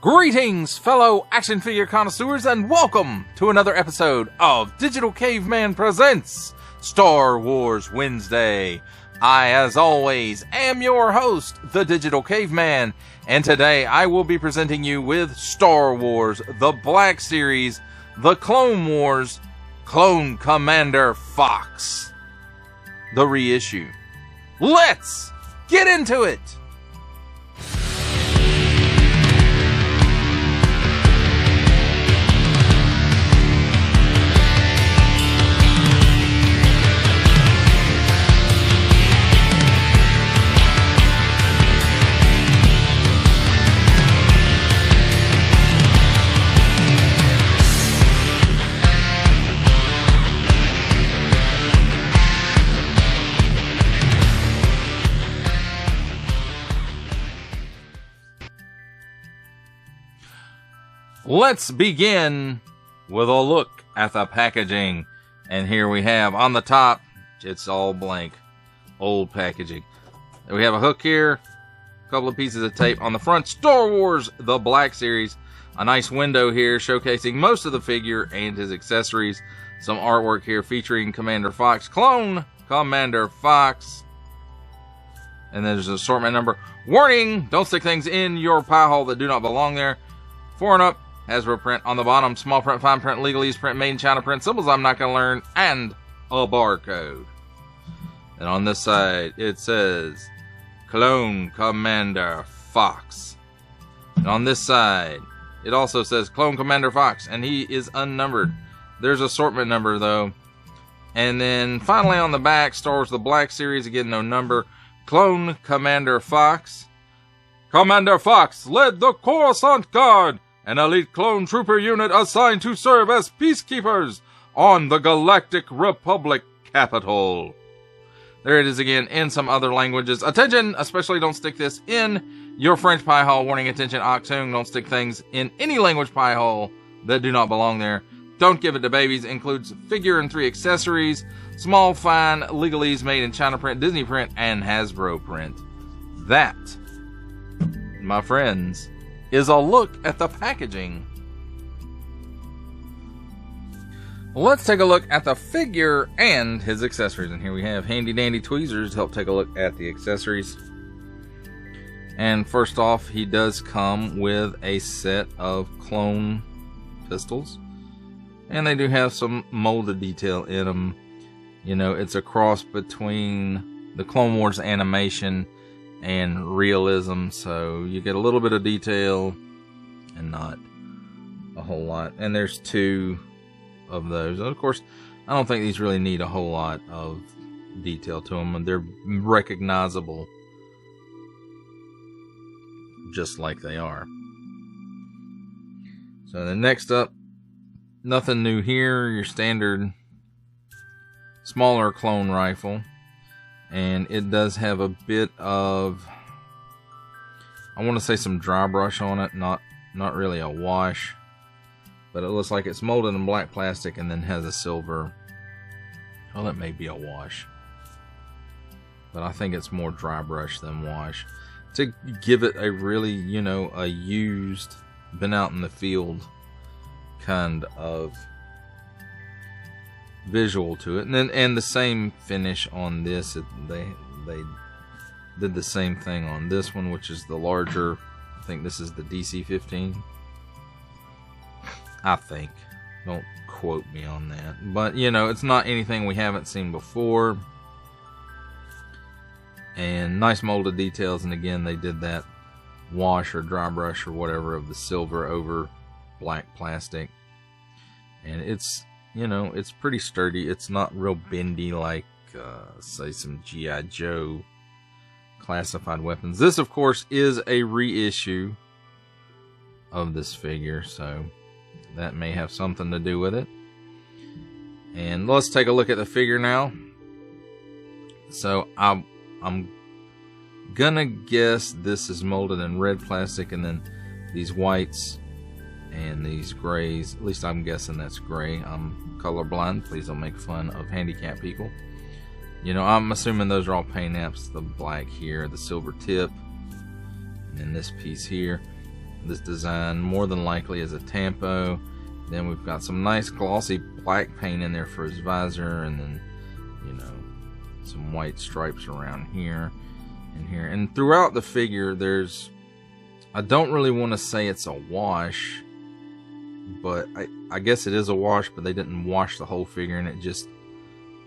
Greetings, fellow action figure connoisseurs, and welcome to another episode of Digital Caveman Presents Star Wars Wednesday. I, as always, am your host, the Digital Caveman, and today I will be presenting you with Star Wars, the Black Series, the Clone Wars, Clone Commander Fox, the reissue. Let's get into it! Let's begin with a look at the packaging. And here we have on the top, it's all blank, old packaging. We have a hook here, a couple of pieces of tape on the front, Star Wars, the Black Series. A nice window here showcasing most of the figure and his accessories. Some artwork here featuring Commander Fox, Clone Commander Fox. And there's an assortment number. Warning, don't stick things in your pie hole that do not belong there. 4 and up. Hasbro print on the bottom, small print, fine print, legalese print, made in China print, symbols I'm not going to learn, and a barcode. And on this side, it says, Clone Commander Fox. And on this side, it also says Clone Commander Fox, and he is unnumbered. There's assortment number, though. And then finally on the back, Star Wars the Black Series, again, no number, Clone Commander Fox. Commander Fox led the Coruscant Guard, an elite clone trooper unit assigned to serve as peacekeepers on the Galactic Republic capital. There it is again in some other languages. Attention, especially don't stick this in your French pie hole. Warning, attention, Octung, don't stick things in any language pie hole that do not belong there. Don't give it to babies. Includes figure and 3 accessories, small, fine, legalese made in China print, Disney print, and Hasbro print. That, my friends, is a look at the packaging. Let's take a look at the figure and his accessories. And here we have handy dandy tweezers to help take a look at the accessories. And first off, he does come with a set of clone pistols. And they do have some molded detail in them. You know, it's a cross between the Clone Wars animation and realism, so you get a little bit of detail and not a whole lot. And there's 2 of those. And of course, I don't think these really need a whole lot of detail to them, and they're recognizable just like they are. So the next up, nothing new here, your standard smaller clone rifle. And it does have a bit of, I want to say some dry brush on it, not really a wash, but it looks like it's molded in black plastic and then has a silver. Well, it may be a wash, but I think it's more dry brush than wash to give it a really, you know, a used, been out in the field kind of visual to it. And the same finish on this. They did the same thing on this one, which is the larger. I think this is the DC-15. I think. Don't quote me on that. But, you know, it's not anything we haven't seen before. And nice molded details. And again, they did that wash or dry brush or whatever of the silver over black plastic. And it's, you know, it's pretty sturdy. It's not real bendy like, say, some G.I. Joe classified weapons. This, of course, is a reissue of this figure, so that may have something to do with it. And let's take a look at the figure now. So I'm gonna guess this is molded in red plastic, and then these whites and these grays. At least I'm guessing that's gray. I'm colorblind. Please don't make fun of handicapped people. You know, I'm assuming those are all paint apps. The black here, the silver tip, and then this piece here. This design more than likely is a Tampo. Then we've got some nice glossy black paint in there for his visor, and then, you know, some white stripes around here and here. And throughout the figure, there's, I don't really want to say it's a wash, but I guess it is a wash, but they didn't wash the whole figure, and it just,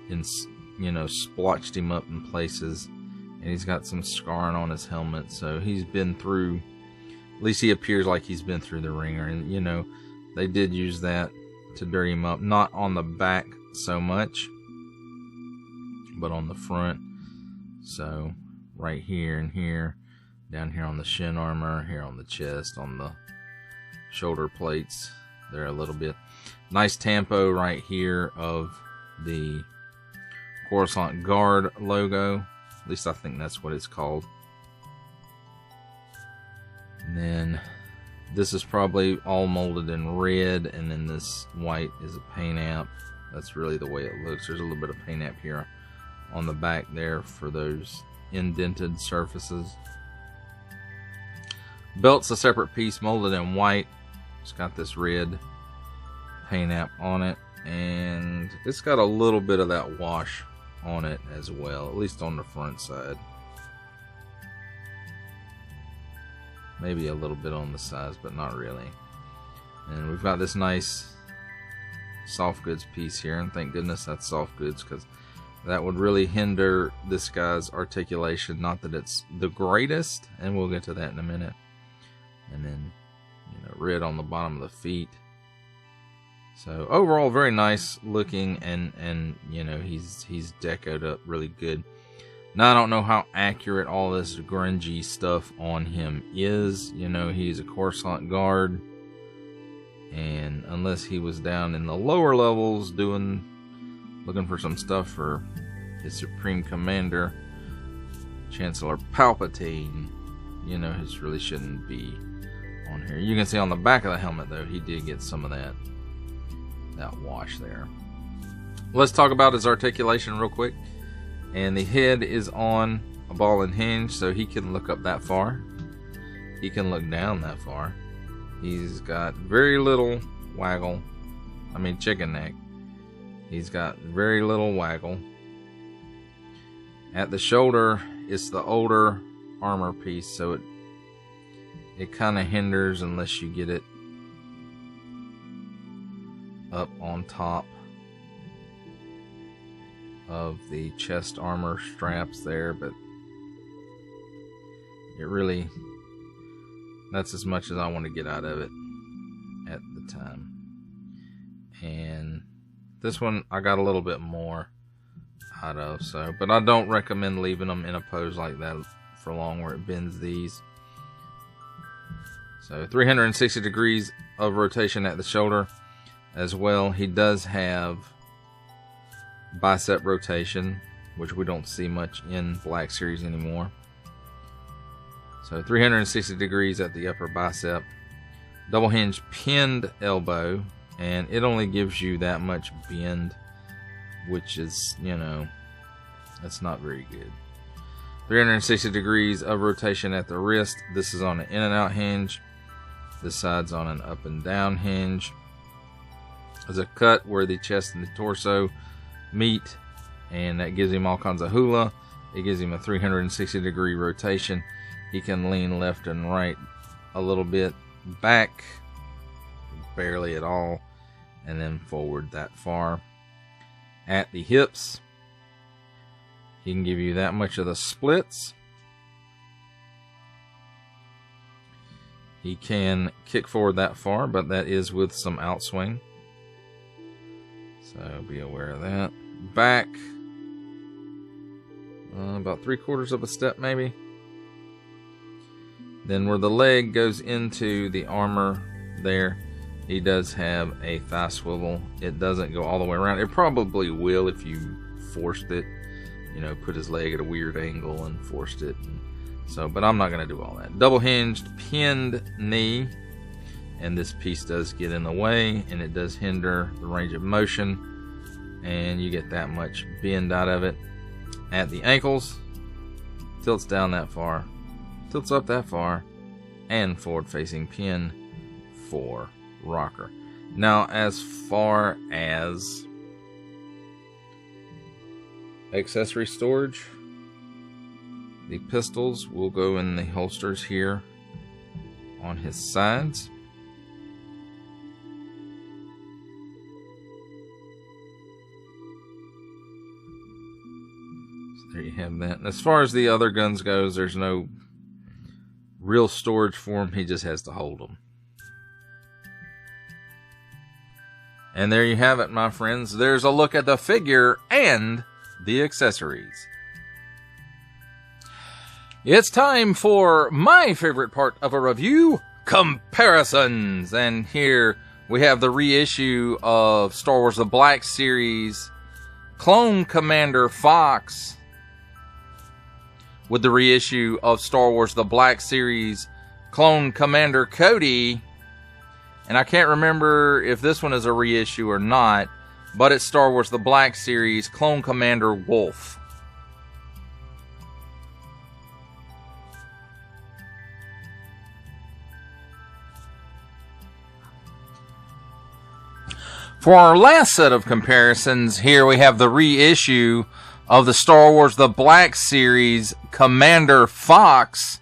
you know, splotched him up in places. And he's got some scarring on his helmet, so he's been through, at least he appears like he's been through the ringer. And, you know, they did use that to dirty him up. Not on the back so much, but on the front. So, right here and here, down here on the shin armor, here on the chest, on the shoulder plates there a little bit. Nice Tampo right here of the Coruscant Guard logo. At least I think that's what it's called. And then this is probably all molded in red, and then this white is a paint app. That's really the way it looks. There's a little bit of paint app here on the back there for those indented surfaces. Belt's a separate piece molded in white. It's got this red paint app on it, and it's got a little bit of that wash on it as well, at least on the front side. Maybe a little bit on the sides, but not really. And we've got this nice soft goods piece here, and thank goodness that's soft goods, because that would really hinder this guy's articulation. Not that it's the greatest, and we'll get to that in a minute. And then, you know, red on the bottom of the feet. So overall, very nice looking, and you know, he's decoed up really good. Now, I don't know how accurate all this grungy stuff on him is. You know, he's a Coruscant Guard, and unless he was down in the lower levels looking for some stuff for his Supreme Commander, Chancellor Palpatine, you know, his really shouldn't be on here. You can see on the back of the helmet, though, he did get some of that wash there. Let's talk about his articulation real quick. And the head is on a ball and hinge, so he can look up that far. He can look down that far. He's got very little waggle. I mean, chicken neck. He's got very little waggle. At the shoulder, it's the older armor piece, so it kind of hinders unless you get it up on top of the chest armor straps there, but it really, that's as much as I want to get out of it at the time. And this one I got a little bit more out of, so, but I don't recommend leaving them in a pose like that for long where it bends these. So 360 degrees of rotation at the shoulder as well. He does have bicep rotation, which we don't see much in Black Series anymore. So 360 degrees at the upper bicep. Double hinge pinned elbow, and it only gives you that much bend, which is, you know, that's not very good. 360 degrees of rotation at the wrist. This is on an in and out hinge. This side's on an up and down hinge. There's a cut where the chest and the torso meet, and that gives him all kinds of hula. It gives him a 360 degree rotation. He can lean left and right a little bit, back barely at all, and then forward that far. At the hips, he can give you that much of the splits. He can kick forward that far, but that is with some outswing, so be aware of that. Back, about 3/4 of a step maybe. Then where the leg goes into the armor there, he does have a thigh swivel. It doesn't go all the way around. It probably will if you forced it, you know, put his leg at a weird angle and forced it. So, but I'm not going to do all that. Double hinged pinned knee, and this piece does get in the way, and it does hinder the range of motion, and you get that much bend out of it. At the ankles, tilts down that far, tilts up that far, and forward-facing pin for rocker. Now, as far as accessory storage, the pistols will go in the holsters here on his sides. So there you have that. And as far as the other guns goes, there's no real storage for him. He just has to hold them. And there you have it, my friends. There's a look at the figure and the accessories. It's time for my favorite part of a review, comparisons. And here we have the reissue of Star Wars The Black Series Clone Commander Fox with the reissue of Star Wars The Black Series Clone Commander Cody. And I can't remember if this one is a reissue or not, but it's Star Wars The Black Series Clone Commander Wolf. For our last set of comparisons, here we have the reissue of the Star Wars The Black Series Commander Fox,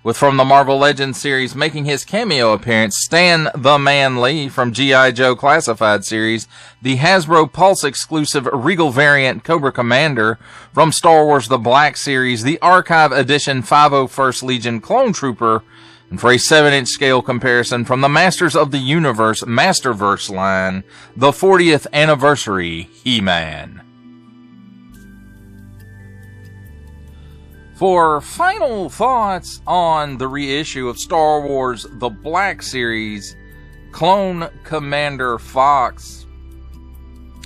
with from the Marvel Legends series making his cameo appearance, Stan the Man Lee from G.I. Joe Classified series, the Hasbro Pulse exclusive Regal variant Cobra Commander from Star Wars The Black Series, the Archive Edition 501st Legion Clone Trooper, and for a 7-inch scale comparison from the Masters of the Universe Masterverse line, the 40th Anniversary He-Man. For final thoughts on the reissue of Star Wars The Black Series Clone Commander Fox,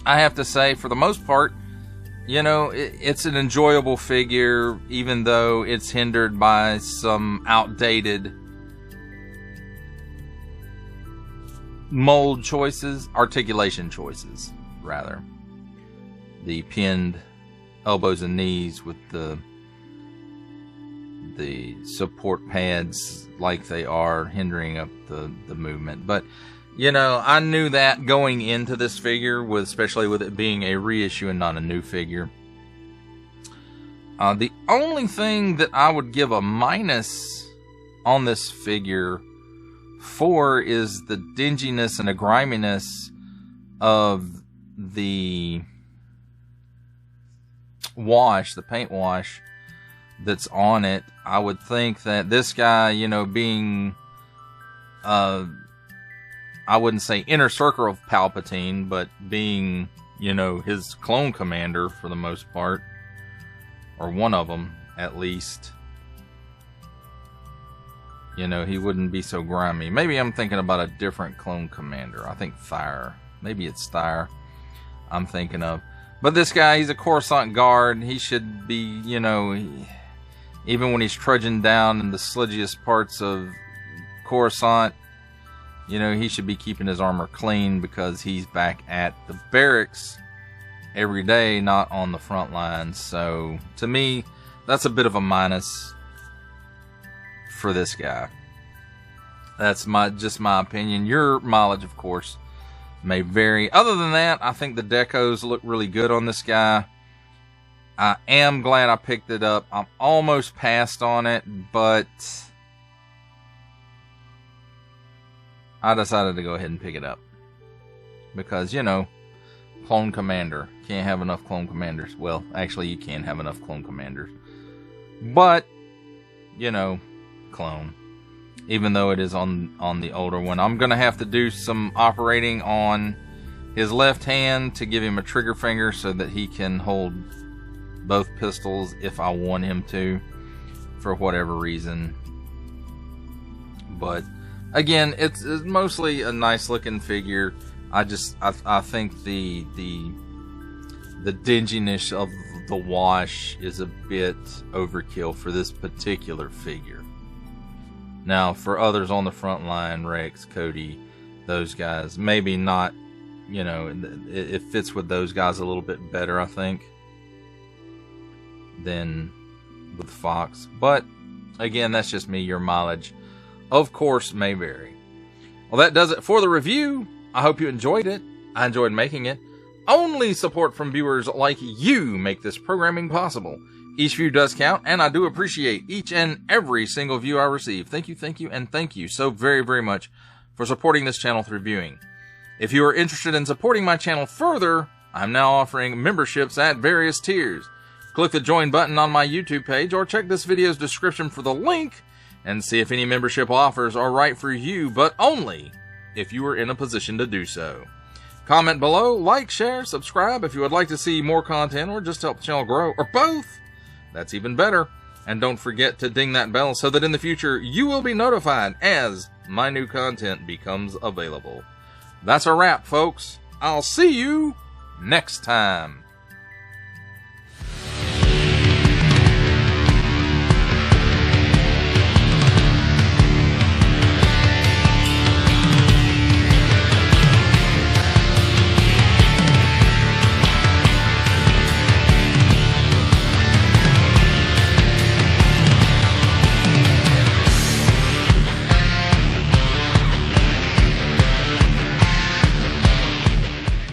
I have to say, for the most part, you know, it's an enjoyable figure, even though it's hindered by some outdated mold choices, articulation choices, rather. The pinned elbows and knees with the support pads like they are hindering up the movement. But, you know, I knew that going into this figure, especially with it being a reissue and not a new figure. The only thing that I would give a minus on this figure for is the dinginess and the griminess of the wash, the paint wash that's on it. I would think that this guy, you know, being, I wouldn't say inner circle of Palpatine, but being, you know, his clone commander for the most part, or one of them at least, you know, he wouldn't be so grimy. Maybe I'm thinking about a different clone commander. I think Thyre. Maybe it's Thyre I'm thinking of. But this guy, he's a Coruscant guard. He should be, you know, even when he's trudging down in the sludgiest parts of Coruscant, you know, he should be keeping his armor clean because he's back at the barracks every day, not on the front lines. So, to me, that's a bit of a minus for this guy. That's just my opinion. Your mileage, of course, may vary. Other than that, I think the decos look really good on this guy. I am glad I picked it up. I'm almost passed on it, but I decided to go ahead and pick it up. Because, you know, Clone Commander. Can't have enough Clone Commanders. Well, actually, you can have enough Clone Commanders. But, you know, clone. Even though it is on the older one. I'm going to have to do some operating on his left hand to give him a trigger finger so that he can hold both pistols if I want him to, for whatever reason. But again, it's mostly a nice looking figure. I think the dinginess of the wash is a bit overkill for this particular figure. Now, for others on the front line, Rex, Cody, those guys, maybe not, you know, it fits with those guys a little bit better, I think, than with Fox. But again, that's just me. Your mileage of course, may vary. Well, that does it for the review. I hope you enjoyed it. I enjoyed making it. Only support from viewers like you make this programming possible. Each view does count, and I do appreciate each and every single view I receive. Thank you, and thank you so very, very much for supporting this channel through viewing. If you are interested in supporting my channel further, I'm now offering memberships at various tiers. Click the join button on my YouTube page or check this video's description for the link and see if any membership offers are right for you, but only if you are in a position to do so. Comment below, like, share, subscribe if you would like to see more content or just help the channel grow, or both. That's even better. And don't forget to ding that bell so that in the future you will be notified as my new content becomes available. That's a wrap, folks. I'll see you next time.